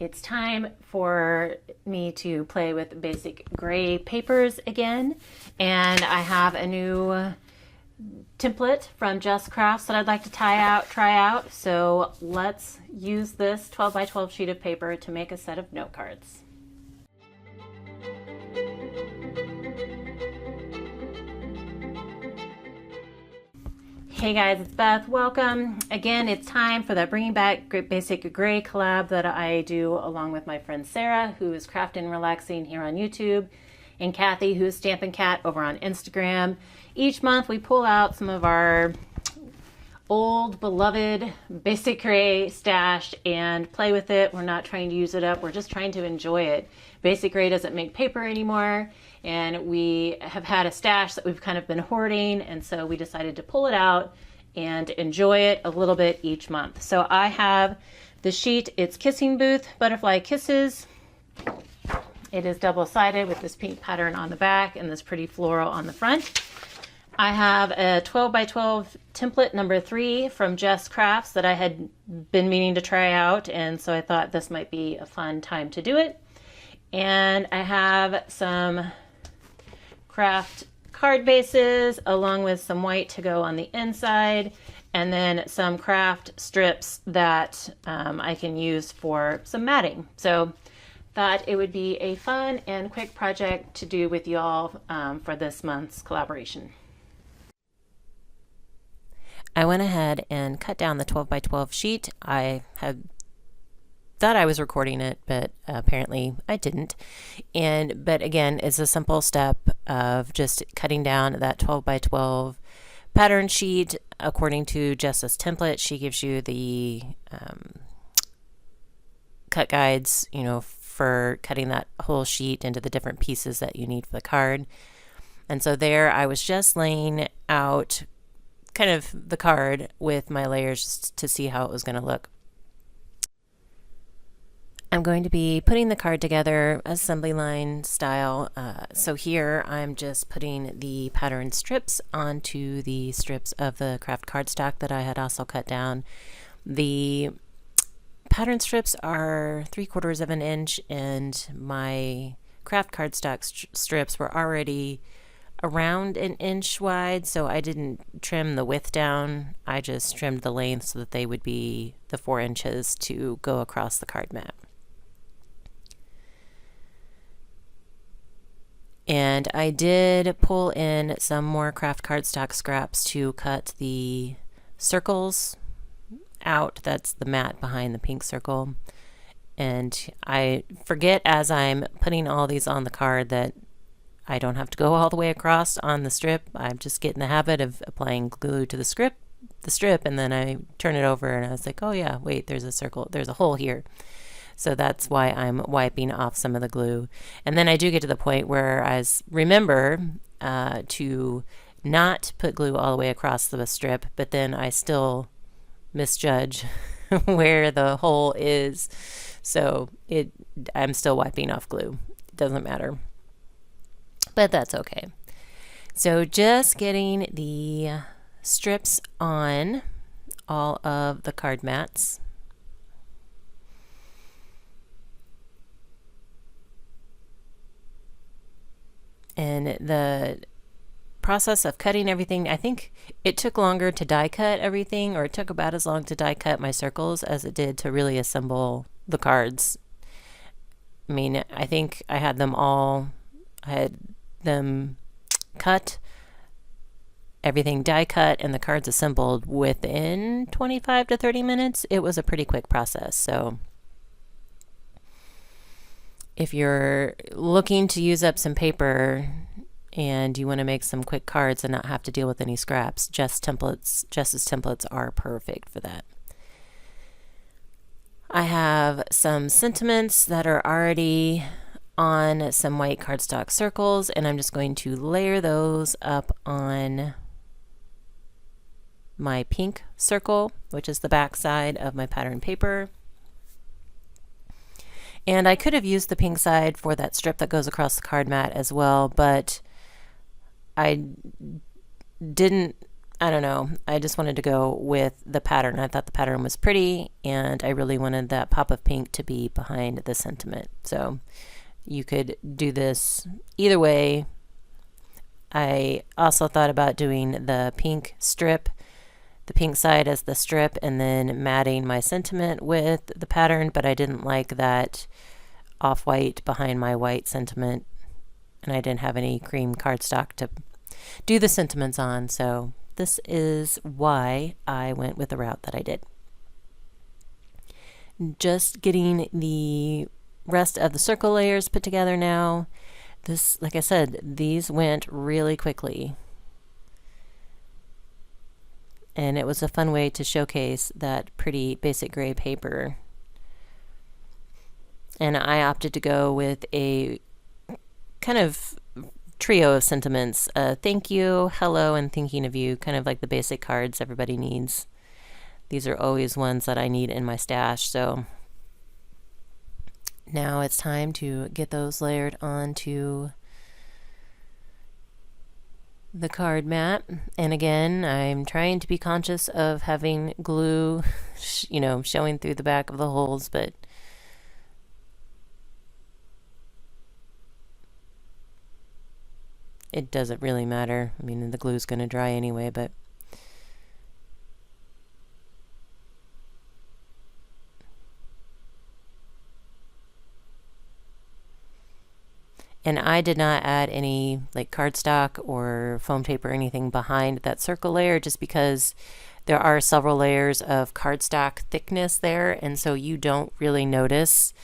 It's time for me to play with basic gray papers again, and I have a new template from Just Crafts that I'd like to try out. So let's use this 12 by 12 sheet of paper to make a set of note cards. Hey guys, it's Beth. Welcome. Again, it's time for that Bringing Back Basic Gray collab that I do along with my friend Sarah, who is Craftin' Relaxing here on YouTube, and Kathy, who is Stampin' Cat over on Instagram. Each month we pull out some of our old beloved basic gray stash and play with it. We're not trying to use it up. We're just trying to enjoy it. Basic gray doesn't make paper anymore, and we have had a stash that we've kind of been hoarding, and so we decided to pull it out and enjoy it a little bit each month. So I have the sheet. It's Kissing Booth Butterfly Kisses. It is double-sided with this pink pattern on the back and this pretty floral on the front. I have a 12 by 12 template number 3 from Just Crafts that I had been meaning to try out, and so I thought this might be a fun time to do it. And I have some craft card bases along with some white to go on the inside, and then some craft strips that I can use for some matting. So thought it would be a fun and quick project to do with y'all for this month's collaboration. I went ahead and cut down the 12 by 12 sheet. I had thought I was recording it, but apparently I didn't. But again, it's a simple step of just cutting down that 12 by 12 pattern sheet according to Jess's template. She gives you the cut guides, for cutting that whole sheet into the different pieces that you need for the card. And so there I was just laying out kind of the card with my layers to see how it was going to look. I'm going to be putting the card together assembly line style. So here I'm just putting the pattern strips onto the strips of the craft cardstock that I had also cut down. The pattern strips are 3/4 of an inch, and my craft cardstock strips were already around an inch wide, so I didn't trim the width down. I just trimmed the length so that they would be the 4 inches to go across the card mat. And I did pull in some more craft cardstock scraps to cut the circles out. That's the mat behind the pink circle. And I forget as I'm putting all these on the card that I don't have to go all the way across on the strip. I'm just getting the habit of applying glue to the strip, and then I turn it over and I was like, oh yeah, wait, there's a circle, there's a hole here. So that's why I'm wiping off some of the glue. And then I do get to the point where I remember to not put glue all the way across the strip, but then I still misjudge where the hole is. So I'm still wiping off glue. It doesn't matter. But that's okay. So just getting the strips on all of the card mats. And the process of cutting everything, I think it took longer to die cut everything, or it took about as long to die cut my circles as it did to really assemble the cards. I mean, I think I had them cut, everything die cut, and the cards assembled within 25 to 30 minutes. It was a pretty quick process. So if you're looking to use up some paper and you want to make some quick cards and not have to deal with any scraps, Jess's templates are perfect for that. I have some sentiments that are already on some white cardstock circles, and I'm just going to layer those up on my pink circle, which is the back side of my pattern paper. And I could have used the pink side for that strip that goes across the card mat as well, but I I don't know. I just wanted to go with the pattern. I thought the pattern was pretty, and I really wanted that pop of pink to be behind the sentiment. So you could do this either way. I also thought about doing the pink strip, the pink side as the strip, and then matting my sentiment with the pattern, but I didn't like that off-white behind my white sentiment, and I didn't have any cream cardstock to do the sentiments on, so this is why I went with the route that I did. Just getting the rest of the circle layers put together now. This, like I said, these went really quickly. And it was a fun way to showcase that pretty basic gray paper. And I opted to go with a kind of trio of sentiments. Thank you, hello, and thinking of you, kind of like the basic cards everybody needs. These are always ones that I need in my stash, so now it's time to get those layered onto the card mat. And again, I'm trying to be conscious of having glue, showing through the back of the holes, but it doesn't really matter. I mean, the glue's going to dry anyway, but and I did not add any like cardstock or foam tape or anything behind that circle layer, just because there are several layers of cardstock thickness there, and so you don't really notice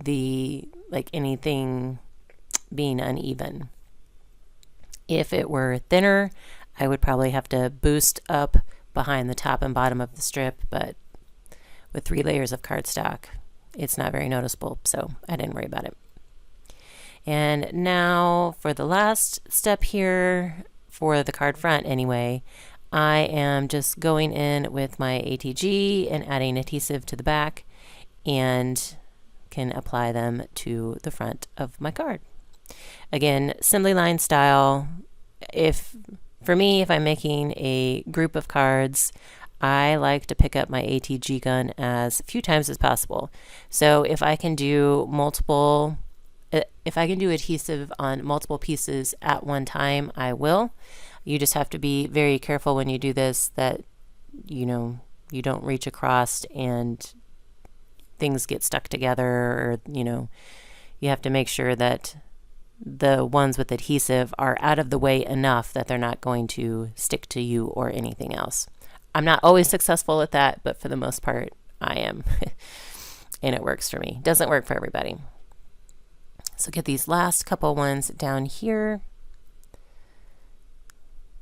the anything being uneven. If it were thinner, I would probably have to boost up behind the top and bottom of the strip, but with 3 layers of cardstock, it's not very noticeable, so I didn't worry about it. And now for the last step here, for the card front anyway, I am just going in with my ATG and adding adhesive to the back, and can apply them to the front of my card. Again, assembly line style. For me, if I'm making a group of cards, I like to pick up my ATG gun as few times as possible. So if I can do adhesive on multiple pieces at one time, I will. You just have to be very careful when you do this that you don't reach across and things get stuck together, or you have to make sure that the ones with adhesive are out of the way enough that they're not going to stick to you or anything else. I'm not always successful at that, but for the most part I am. And it works for me. Doesn't work for everybody. So get these last couple ones down here.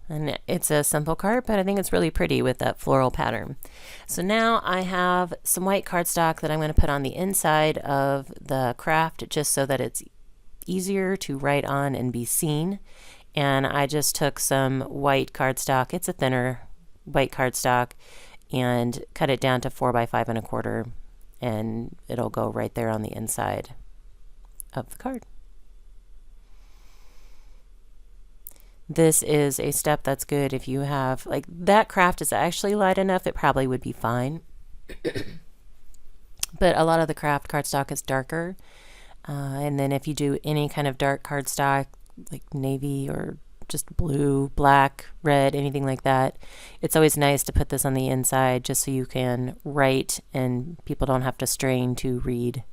And it's a simple card, but I think it's really pretty with that floral pattern. So now I have some white cardstock that I'm going to put on the inside of the craft, just so that it's easier to write on and be seen. And I just took some white cardstock, it's a thinner white cardstock, and cut it down to 4 by 5 1/4, and it'll go right there on the inside of the card. This is a step that's good if you have, that craft is actually light enough, it probably would be fine. But a lot of the craft cardstock is darker. And then if you do any kind of dark cardstock, like navy or just blue, black, red, anything like that, it's always nice to put this on the inside just so you can write and people don't have to strain to read.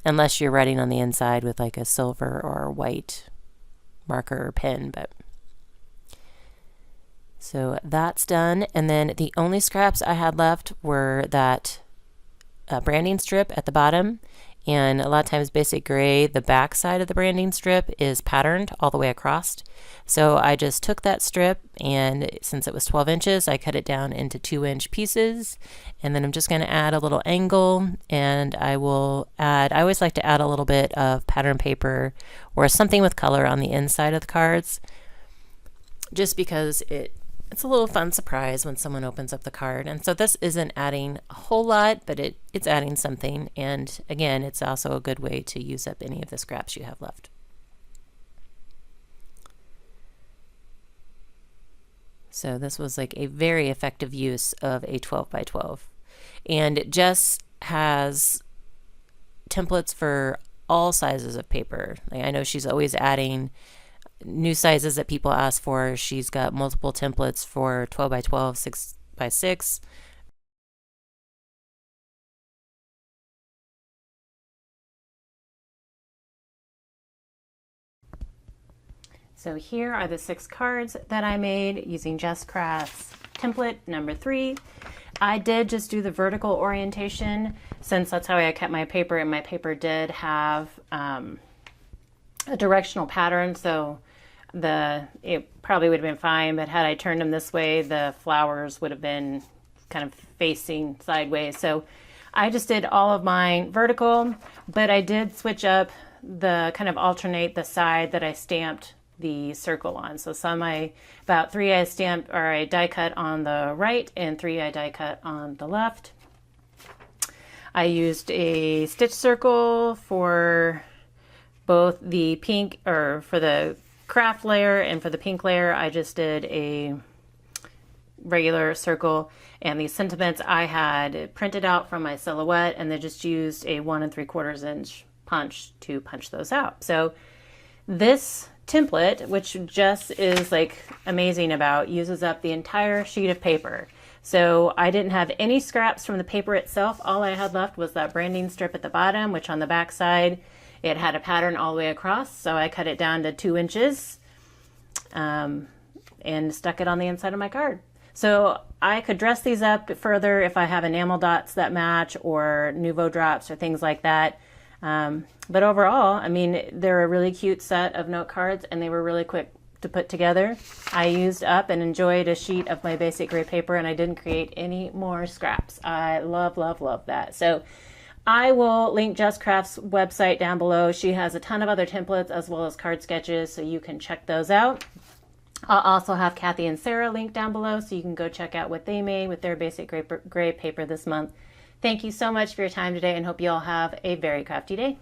Unless you're writing on the inside with like a silver or white marker or pen. But so that's done. And then the only scraps I had left were that branding strip at the bottom. And a lot of times basic gray, the back side of the branding strip is patterned all the way across. So I just took that strip, and since it was 12 inches, I cut it down into 2-inch pieces. And then I'm just going to add a little angle, and I always like to add a little bit of pattern paper or something with color on the inside of the cards, just because it's a little fun surprise when someone opens up the card. And so this isn't adding a whole lot, but it's adding something. And again, it's also a good way to use up any of the scraps you have left. So this was like a very effective use of a 12 by 12. And it just has templates for all sizes of paper. Like, I know she's always adding new sizes that people ask for. She's got multiple templates for 12 by 12, 6 by 6. So here are the 6 cards that I made using Jess Craft's template number 3. I did just do the vertical orientation since that's how I kept my paper, and my paper did have a directional pattern, so it probably would have been fine, but had I turned them this way, the flowers would have been kind of facing sideways. So I just did all of mine vertical, but I did switch up the kind of alternate the side that I stamped the circle on. So about 3 I stamped or I die cut on the right and 3 I die cut on the left. I used a stitch circle for both the pink, or for the craft layer, and for the pink layer I just did a regular circle, and these sentiments I had printed out from my silhouette and then just used a 1 3/4 inch punch to punch those out. So this template, which Jess is like amazing about, uses up the entire sheet of paper. So I didn't have any scraps from the paper itself. All I had left was that branding strip at the bottom, which on the back side it had a pattern all the way across. So I cut it down to 2 inches and stuck it on the inside of my card. So I could dress these up further if I have enamel dots that match or Nouveau drops or things like that. But overall, I mean, they're a really cute set of note cards, and they were really quick to put together. I used up and enjoyed a sheet of my basic gray paper, and I didn't create any more scraps. I love, love, love that. So I will link Jess Craft's website down below. She has a ton of other templates as well as card sketches, so you can check those out. I'll also have Kathy and Sarah linked down below, so you can go check out what they made with their basic gray paper this month. Thank you so much for your time today, and hope you all have a very crafty day.